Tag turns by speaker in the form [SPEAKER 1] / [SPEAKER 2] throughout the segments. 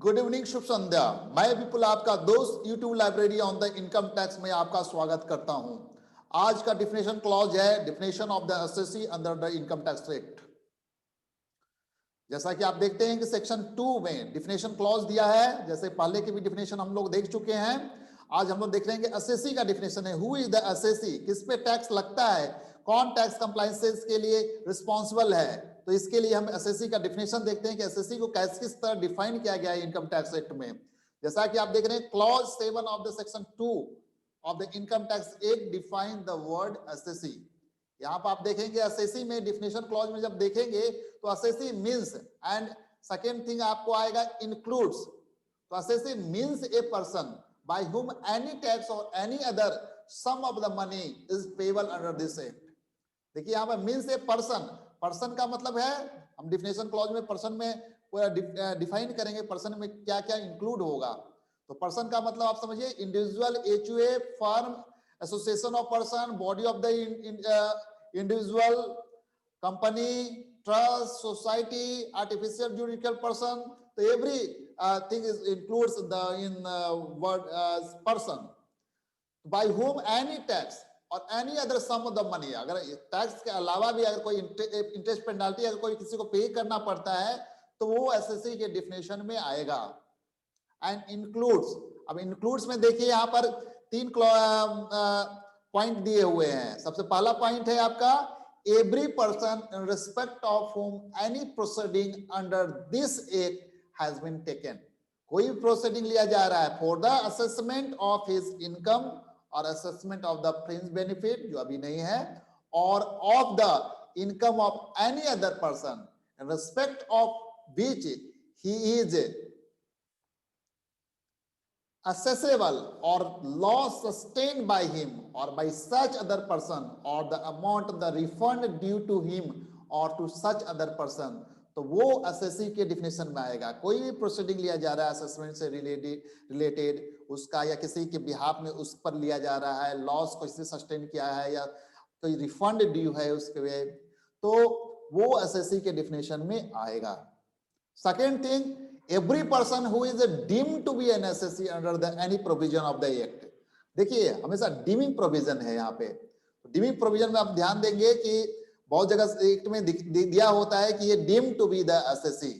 [SPEAKER 1] Good evening, शुभ संध्या। मैं विपुल आपका दोस्त YouTube library on the income tax में आपका स्वागत करता हूं। आज का डिफिनेशन क्लॉज है definition of the assessee under the income tax act. जैसा कि आप देखते हैं कि सेक्शन 2 में डिफिनेशन क्लॉज दिया है। जैसे पहले के भी डिफिनेशन हम लोग देख चुके हैं। आज हम लोग देख रहे हैं कि एसएससी का डिफिनेशन है। हु इज द एसएससी, किस पे टैक्स लगता है, कौन टैक्स कंप्लायंसेस के लिए रिस्पॉन्सिबल है। तो इसके लिए हम एसएससी का डिफिनेशन देखते हैं कि एसएससी को किस तरह डिफाइन किया गया है इनकम टैक्स एक्ट में। जैसा कि आप देख रहे हैं clause 7 of the section 2 of the income tax act define the word SSC. यहाँ पर आप देखेंगे एसएससी में डिफिनेशन क्लॉज में जब देखेंगे तो SSC means, and second thing आपको आएगा इंक्लूड्स। तो SSC means a person by whom any tax or any other sum of the money is payable under this act। देखिए यहाँ पर मीन्स ए पर्सन, पर्सन का मतलब है, हम डिफिनेशन क्लॉज में पर्सन में डिफाइन करेंगे पर्सन में क्या क्या इंक्लूड होगा। तो पर्सन का मतलब आप समझिए individual, HUF, firm, association of person, body of the individual, company, trust, society, artificial judicial person. तो every thing is includes the in word person by whom any tax or any other sum of the money। अगर tax के अलावा भी अगर कोई interest penalty अगर कोई किसी को पे करना पड़ता है तो वो एसएससी के डिफिनेशन में आएगा। एंड इंक्लूड्स, अब इंक्लूड्स में देखिए यहाँ पर 3 पॉइंट दिए हुए हैं। सबसे पहला पॉइंट है आपका every person in respect of whom any proceeding under this act has been taken। कोई प्रोसीडिंग लिया जा रहा है for the assessment of his income और assessment of the fringe benefit जो अभी नहीं है, और of the income of any other person in respect of which he is accessible or loss sustained by him or by such other person or the amount of the refund due to him or to such other person। तो वो SSC के definition में आएगा। कोई भी proceeding लिया जा रहा है असेसमेंट से रिलेटेड उसका, या किसी के बिहाफ में उस पर लिया जा रहा है, लॉस को इससे सस्टेन किया है या कोई रिफंड ड्यू है उसके वे, तो वो एसएससी के डिफिनेशन में आएगा। Second thing, every person who is deemed to be an SSC under the any provision of the act। देखिए हमेशा डीमिंग प्रोविजन है यहाँ पे। डीमिंग प्रोविजन में आप ध्यान देंगे कि बहुत जगह एक्ट में दिया होता है कि ये deemed to be the assessee.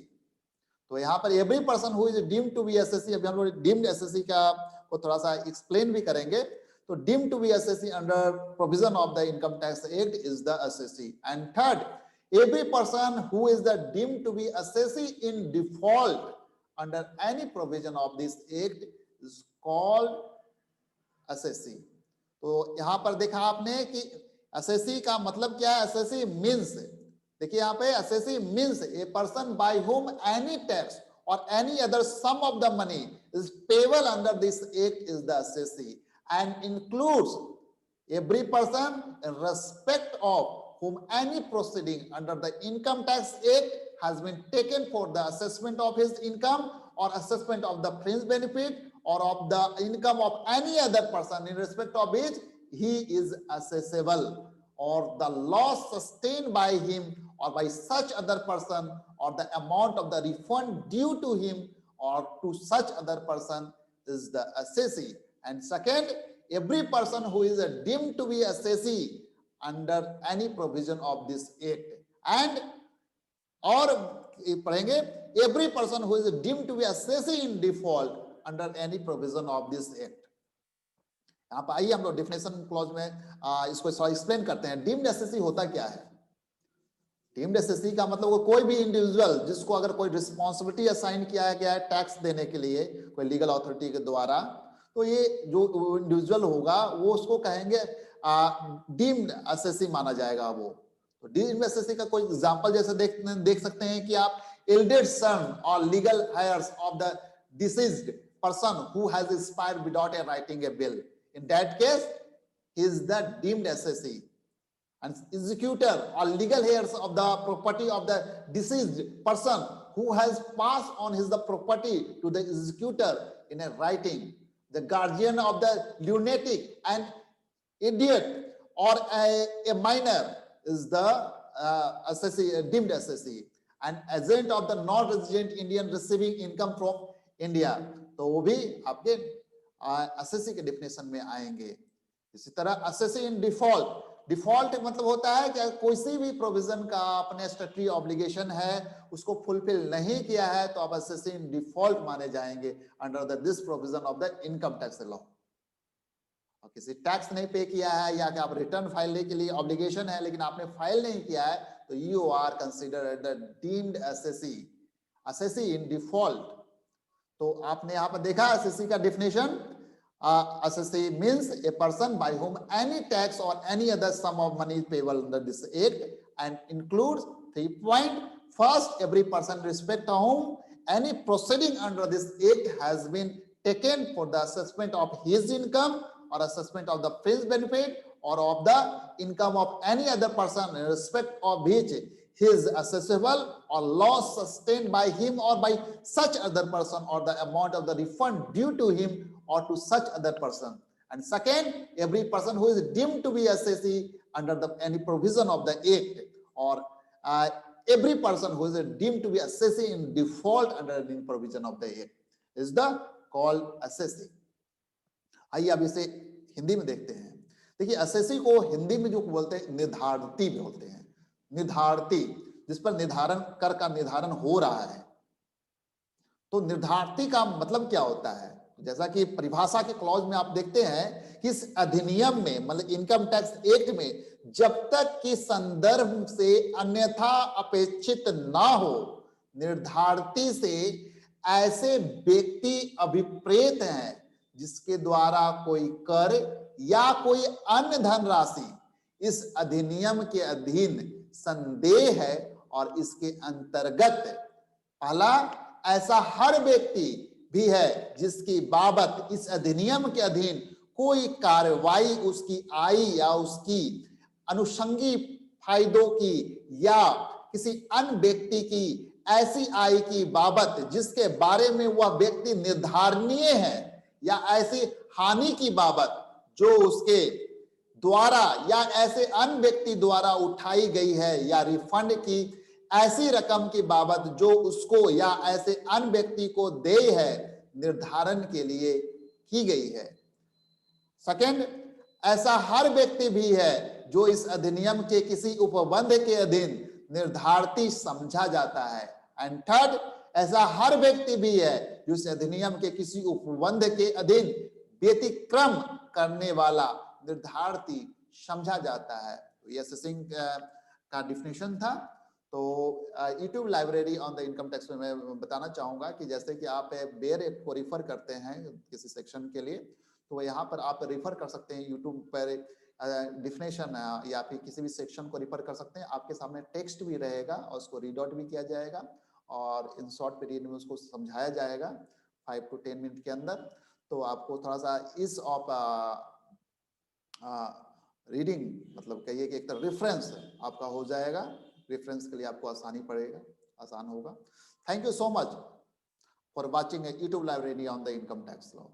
[SPEAKER 1] तो यहाँ पर every person who is deemed to be assessee, अभी हम लोग डीम्ड एसएससी का को थोड़ा सा एक्सप्लेन भी करेंगे। तो deemed to be assessee under provision of the income tax act is the assessee. And third, every person who is the deemed to be assessee in default under any provision of this act is called assessee। तो यहां पर देखा आपने कि assessee का मतलब क्या है। assessee means, देखिए यहाँ पे assessee means a person by whom any tax or any other sum of the money is payable under this act is the assessee, and includes every person in respect of whom any proceeding under the income tax act has been taken for the assessment of his income or assessment of the fringe benefit or of the income of any other person in respect of which he is assessable, or the loss sustained by him or by such other person, or the amount of the refund due to him or to such other person is the assessee। And second, every person who is deemed to be assessee under any provision of this act, and और पढ़ेंगे every person who is deemed to be assessee in default under any provision of this act। यहाँ पर आइए हम लोग definition clause में इसको थोड़ा एक्सप्लेन करते हैं। डीम्ड एसएससी होता क्या है। डीम्ड एसएससी का मतलब वो कोई भी इंडिविजुअल जिसको अगर कोई रिस्पॉन्सिबिलिटी असाइन किया गया है टैक्स देने के लिए कोई लीगल अथॉरिटी के द्वारा, तो ये जो इंडिविजुअल होगा वो उसको कहेंगे डीम्ड एसएससी माना जाएगा। वो तो डीम्ड एसएससी का कोई एग्जांपल जैसे देख सकते हैं कि आप एल्डेड सन और legal heirs of the deceased person who has expired without writing a will, in that case he is the deemed assessee। and executor or legal heirs of the property of the deceased person who has passed on his the property to the executor in a writing, the guardian of the lunatic and idiot or a minor is the assessee, deemed assessee। An agent of the non-resident Indian receiving income from India, तो वो भी आपके SSC के definition में आएंगे। इसी तरह SSC in default, default मतलब होता है कि कोई भी प्रोविजन का अपने स्टैट्यूटरी ऑब्लिगेशन है उसको फुलफिल नहीं किया है तो आप एसएससी इन डिफॉल्ट माने जाएंगे under the this provision of the income tax law. और किसी टैक्स नहीं पे किया है या कि आप रिटर्न फाइल के लिए ऑब्लिगेशन है लेकिन आपने फाइल नहीं किया है तो you are considered the deemed assessee, assessee in default. तो आपने यहां पर देखा एसएससी का definition, assessee means a person by whom any tax or any other sum of money is payable under this act and includes 3 point. First, every person respect to whom any proceeding under this act has been taken for the assessment of his income or assessment of the fringe benefit or of the income of any other person in respect of which he is assessable or loss sustained by him or by such other person or the amount of the refund due to him or to such other person. And second, every person who is deemed to be assessee under the any provision of the act or every person who is deemed to be assessee in default under any provision of the act is the called assessee. आइए अब इसे हिंदी में देखते हैं। देखिए SSC को हिंदी में जो बोलते हैं निर्धारती बोलते हैं, निर्धारती, जिस पर निर्धारण कर का निर्धारण हो रहा है। तो निर्धारती का मतलब क्या होता है? जैसा कि परिभाषा के क्लॉज में आप देखते हैं कि इस अधिनियम में मतलब इनकम टैक्स एक्ट में जब तक कि संदर्भ से अन्यथा अपेक्षित ना हो, निर्धारती से ऐसे व्यक्ति अभिप्रेत हैं जिसके द्वारा कोई कर या कोई अन्य धनराशि इस अधिनियम के अधीन संदेह है और इसके अंतर्गत पहला ऐसा हर व्यक्ति भी है जिसकी बाबत इस अधिनियम के अधीन कोई कार्रवाई उसकी आई या उसकी अनुषंगी फायदों की या किसी अन्य व्यक्ति की ऐसी आय की बाबत जिसके बारे में वह व्यक्ति निर्धारणीय है या ऐसी हानि की बाबत जो उसके द्वारा या ऐसे अन्य व्यक्ति द्वारा उठाई गई है या रिफंड की ऐसी रकम की बाबत जो उसको या ऐसे अन्य व्यक्ति को देय है निर्धारण के लिए की गई है। सेकंड, ऐसा हर व्यक्ति भी है जो इस अधिनियम के किसी उपबंध के अधीन निर्धारती समझा जाता है। एंड थर्ड, ऐसा हर व्यक्ति भी है जो इस अधिनियम के किसी उपबंध के अधीन व्यतिक्रम करने वाला निर्धारती समझा जाता है। तो ये एसेसिंग का डिफिनेशन था। तो YouTube library on the income tax में मैं बताना चाहूंगा कि जैसे कि आप बेयर ऐप को रिफर करते हैं किसी सेक्शन के लिए तो यहाँ पर आप रिफर कर सकते हैं यूट्यूब पर डिफिनेशन या फिर किसी भी सेक्शन को रिफर कर सकते हैं। आपके सामने टेक्स्ट भी रहेगा और उसको रीड आउट भी किया जाएगा और इन शॉर्ट पीरियड में उसको समझाया जाएगा 5 to 10 मिनट के अंदर। तो आपको थोड़ा सा इस ऑफ रीडिंग मतलब कहिए कि एक तरह रेफरेंस आपका हो जाएगा। रेफरेंस के लिए आपको आसान होगा। Thank you so much for watching YouTube library on the income tax law.